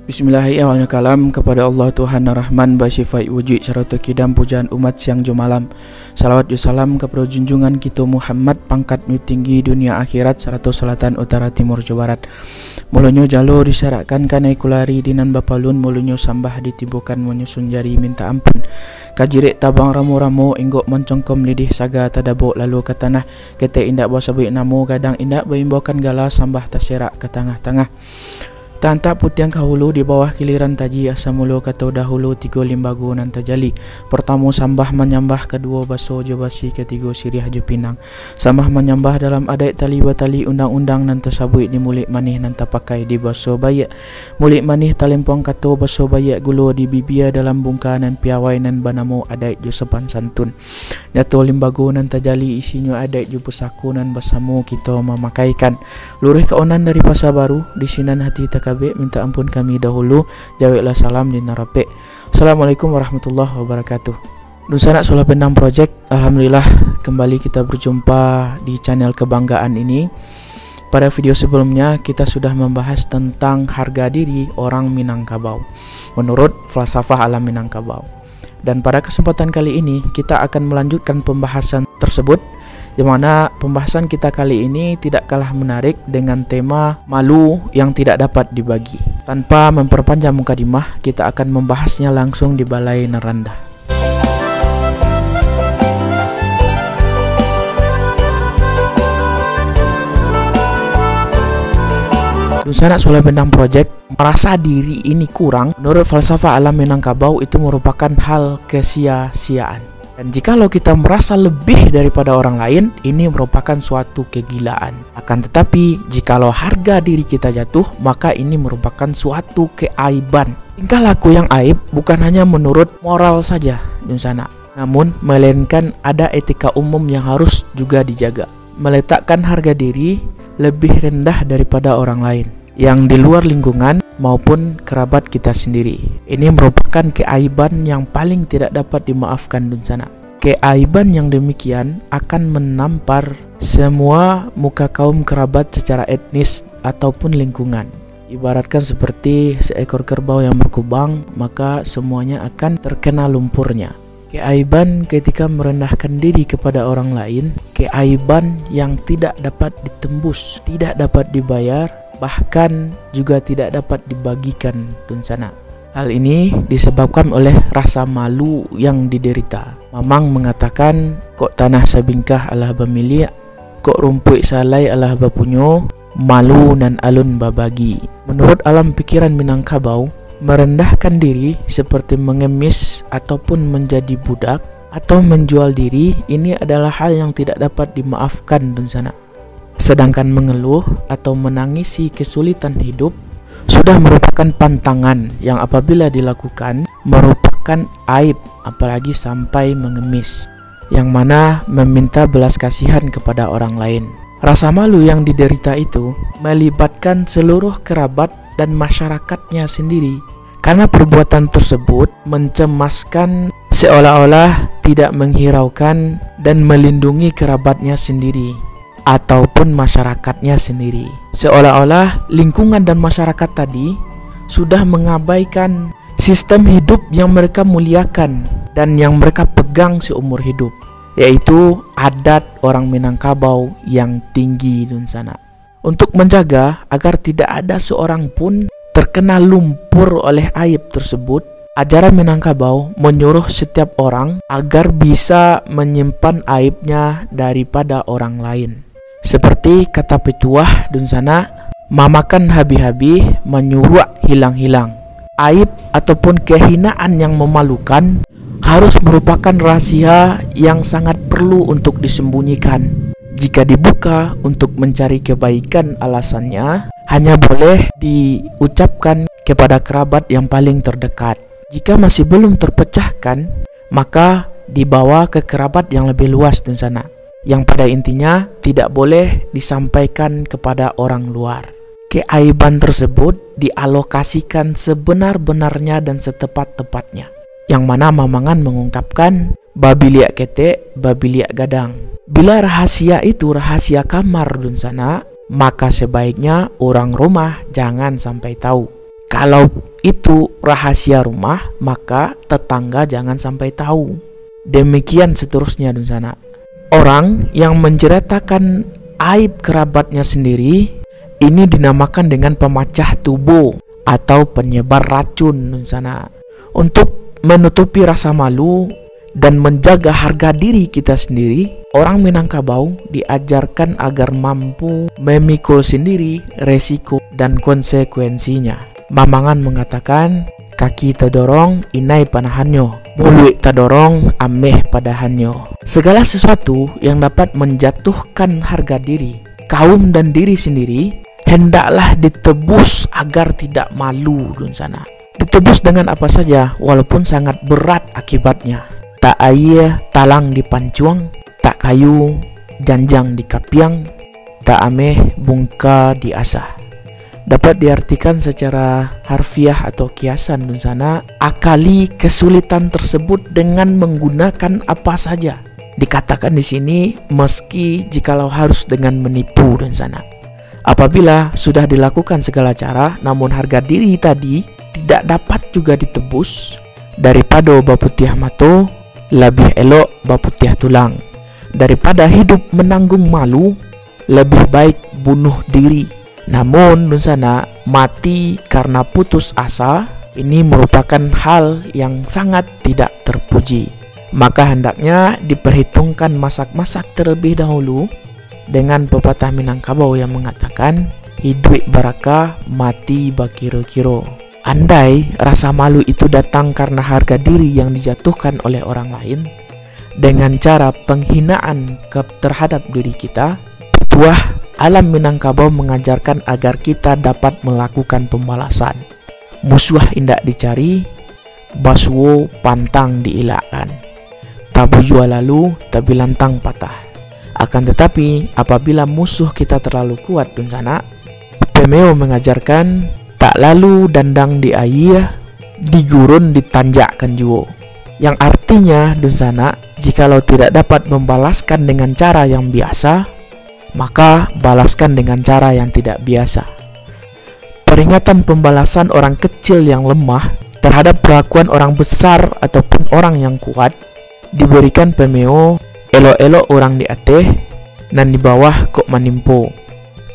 Bismillahirrahmanirrahim. Kepada Allah Tuhan Ar-Rahman Basyifai wujud syaratu kidam pujaan umat siang jo malam. Salawat ju salam kepada junjungan kita Muhammad, pangkat nu tinggi dunia akhirat serta selatan utara timur jo barat. Mulunyo jalur disyaratkan kanai kulari dinan bapalun, mulunyo sambah ditibukan menyusun jari minta ampun. Kajirik tabang ramu-ramu enggok mencongkom lidih saga tadabuk lalu ke tanah. Kete indak bawa sabik namu kadang indak beimbakan gala sambah terserak ke tengah-tengah. Tantak putiang kahulu di bawah kiliran taji asa mulu kata dahulu tiga limbagu nan tajali. Pertama sambah menyambah, kedua baso jo basi, ketiga sirih jo pinang. Sambah menyambah dalam adat tali batali undang-undang nan tersabui di mulik manih nan terpakai di baso bayak. Mulik manih talempong kata baso bayak gulo di bibia dalam bungka nan piawai nan banamo adat jo sepan santun. Nyato limbagu nan tajali isinya adat jo pesaku nan bersamo kita memakaikan. Lurih keonan dari pasar baru di sinan hati minta ampun kami dahulu, jawablah salam di narape. Assalamualaikum warahmatullahi wabarakatuh. Nusana Solar Pendang Project, alhamdulillah kembali kita berjumpa di channel kebanggaan ini. Pada video sebelumnya kita sudah membahas tentang harga diri orang Minangkabau menurut falsafah alam Minangkabau. Dan pada kesempatan kali ini kita akan melanjutkan pembahasan tersebut, di mana pembahasan kita kali ini tidak kalah menarik dengan tema malu yang tidak dapat dibagi. Tanpa memperpanjang mukadimah, kita akan membahasnya langsung di Balai Neranda. Nusana Solar Pendang Project merasa diri ini kurang. Menurut falsafah alam Minangkabau itu merupakan hal kesia-siaan. Dan jikalau kita merasa lebih daripada orang lain, ini merupakan suatu kegilaan. Akan tetapi, jikalau harga diri kita jatuh, maka ini merupakan suatu keaiban. Tingkah laku yang aib bukan hanya menurut moral saja di sana, namun melainkan ada etika umum yang harus juga dijaga. Meletakkan harga diri lebih rendah daripada orang lain yang di luar lingkungan maupun kerabat kita sendiri. Ini merupakan keaiban yang paling tidak dapat dimaafkan dunsana. Keaiban yang demikian akan menampar semua muka kaum kerabat secara etnis ataupun lingkungan. Ibaratkan seperti seekor kerbau yang berkubang, maka semuanya akan terkena lumpurnya. Keaiban ketika merendahkan diri kepada orang lain, keaiban yang tidak dapat ditembus, tidak dapat dibayar, bahkan juga tidak dapat dibagikan dunsana. Hal ini disebabkan oleh rasa malu yang diderita. Mamang mengatakan, kok tanah sabingkah alah bamilia, kok rumput salai alah bapunyo, malu nan alun babagi. Menurut alam pikiran Minangkabau, merendahkan diri seperti mengemis ataupun menjadi budak atau menjual diri, ini adalah hal yang tidak dapat dimaafkan dunsana. Sedangkan mengeluh atau menangisi kesulitan hidup sudah merupakan pantangan yang apabila dilakukan merupakan aib, apalagi sampai mengemis, yang mana meminta belas kasihan kepada orang lain. Rasa malu yang diderita itu melibatkan seluruh kerabat dan masyarakatnya sendiri, karena perbuatan tersebut mencemaskan, seolah-olah tidak menghiraukan dan melindungi kerabatnya sendiri ataupun masyarakatnya sendiri. Seolah-olah lingkungan dan masyarakat tadi sudah mengabaikan sistem hidup yang mereka muliakan dan yang mereka pegang seumur hidup, yaitu adat orang Minangkabau yang tinggi dunsana. Untuk menjaga agar tidak ada seorang pun terkena lumpur oleh aib tersebut, ajaran Minangkabau menyuruh setiap orang agar bisa menyimpan aibnya daripada orang lain. Seperti kata petuah dunsana, mamakan habi-habi menyuruh hilang-hilang. Aib ataupun kehinaan yang memalukan harus merupakan rahasia yang sangat perlu untuk disembunyikan. Jika dibuka untuk mencari kebaikan, alasannya hanya boleh diucapkan kepada kerabat yang paling terdekat. Jika masih belum terpecahkan, maka dibawa ke kerabat yang lebih luas di sana, yang pada intinya tidak boleh disampaikan kepada orang luar. Keaiban tersebut dialokasikan sebenar-benarnya dan setepat-tepatnya. yang mana Mamangan mengungkapkan babi liak ketek, babi liak gadang. Bila rahasia itu rahasia kamar dun sana, maka sebaiknya orang rumah jangan sampai tahu. Kalau itu rahasia rumah, maka tetangga jangan sampai tahu. Demikian seterusnya dun sana. Orang yang menceritakan aib kerabatnya sendiri ini dinamakan dengan pemacah tubuh atau penyebar racun dun sana. Untuk menutupi rasa malu dan menjaga harga diri kita sendiri, orang Minangkabau diajarkan agar mampu memikul sendiri resiko dan konsekuensinya. Mamangan mengatakan, kaki tadorong inai panahanyo, mulut tadorong ameh padahanyo. Segala sesuatu yang dapat menjatuhkan harga diri kaum dan diri sendiri hendaklah ditebus agar tidak malu dun sana. Ditebus dengan apa saja walaupun sangat berat akibatnya. Tak air talang di pancuang, tak kayu janjang di kapiang, tak ameh bungka di asah. Dapat diartikan secara harfiah atau kiasan dun sana, akali kesulitan tersebut dengan menggunakan apa saja. Dikatakan di sini meski jikalau harus dengan menipu dun sana. Apabila sudah dilakukan segala cara namun harga diri tadi tidak dapat juga ditebus, daripada baputiah mato lebih elok baputiah tulang. Daripada hidup menanggung malu, lebih baik bunuh diri. Namun dun sana, mati karena putus asa ini merupakan hal yang sangat tidak terpuji. Maka hendaknya diperhitungkan masak-masak terlebih dahulu dengan pepatah Minangkabau yang mengatakan hidup barakah, mati bakiro-kiro. Andai rasa malu itu datang karena harga diri yang dijatuhkan oleh orang lain dengan cara penghinaan terhadap diri kita, buah alam Minangkabau mengajarkan agar kita dapat melakukan pembalasan. Musuh indak dicari, baswo pantang diilakkan. Tabu jua lalu, tabi lantang patah. Akan tetapi, apabila musuh kita terlalu kuat dun sana, Pemeo mengajarkan tak lalu dandang di air, di gurun ditanjakkan juo. Yang artinya dun sana, jikalau tidak dapat membalaskan dengan cara yang biasa, maka balaskan dengan cara yang tidak biasa. Peringatan pembalasan orang kecil yang lemah terhadap perlakuan orang besar ataupun orang yang kuat diberikan Pemeo elok-elok orang di atas dan di bawah kok manimpo.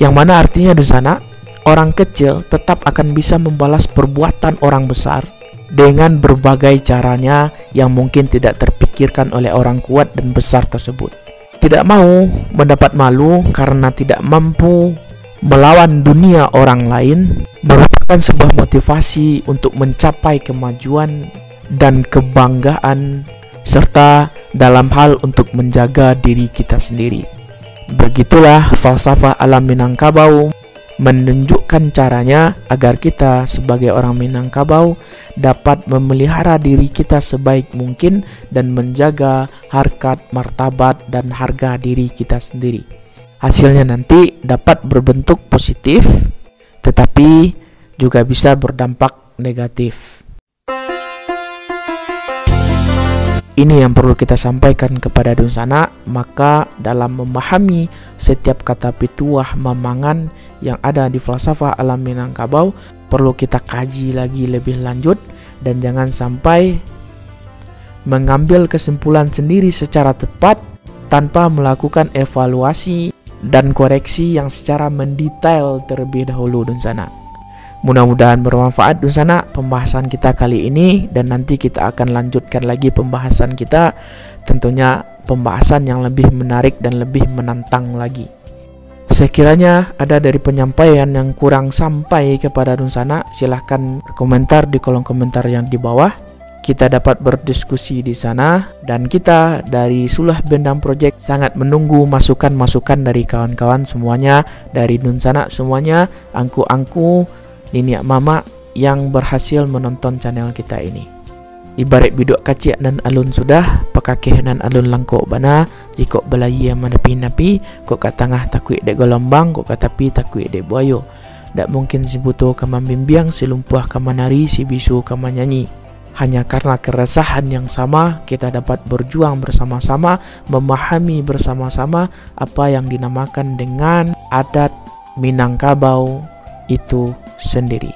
Yang mana artinya di sana orang kecil tetap akan bisa membalas perbuatan orang besar dengan berbagai caranya yang mungkin tidak terpikirkan oleh orang kuat dan besar tersebut. Tidak mau mendapat malu karena tidak mampu melawan dunia orang lain merupakan sebuah motivasi untuk mencapai kemajuan dan kebanggaan serta dalam hal untuk menjaga diri kita sendiri. Begitulah falsafah alam Minangkabau menunjukkan caranya agar kita sebagai orang Minangkabau dapat memelihara diri kita sebaik mungkin dan menjaga harkat, martabat, dan harga diri kita sendiri. Hasilnya nanti dapat berbentuk positif, tetapi juga bisa berdampak negatif. Ini yang perlu kita sampaikan kepada dun sana. Maka dalam memahami setiap kata pituah Mamangan yang ada di falsafah alam Minangkabau perlu kita kaji lagi lebih lanjut, dan jangan sampai mengambil kesimpulan sendiri secara tepat tanpa melakukan evaluasi dan koreksi yang secara mendetail terlebih dahulu dun sana. Mudah-mudahan bermanfaat dun sana pembahasan kita kali ini, dan nanti kita akan lanjutkan lagi pembahasan kita, tentunya pembahasan yang lebih menarik dan lebih menantang lagi. Sekiranya ada dari penyampaian yang kurang sampai kepada dun sana, silahkan komentar di kolom komentar yang di bawah. Kita dapat berdiskusi di sana, dan kita dari Sulah Bendam Project sangat menunggu masukan-masukan dari kawan-kawan semuanya, dari dun sana semuanya, angku-angku, niniak mama yang berhasil menonton channel kita ini. Ibarat biduk kacik nan alun sudah, pakakeh nan alun langkok bana, jikok belayi yang menepi-nepi, kok kat tengah takuik dek gelombang, kok kat tepi takuik dek buayo. Dak mungkin si buto kama bimbiang, si lumpuh kama nari, si bisu kama nyanyi. hanya karena keresahan yang sama kita dapat berjuang bersama-sama, memahami bersama-sama apa yang dinamakan dengan adat Minangkabau itu sendiri.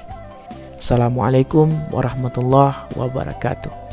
Assalamualaikum warahmatullahi wabarakatuh.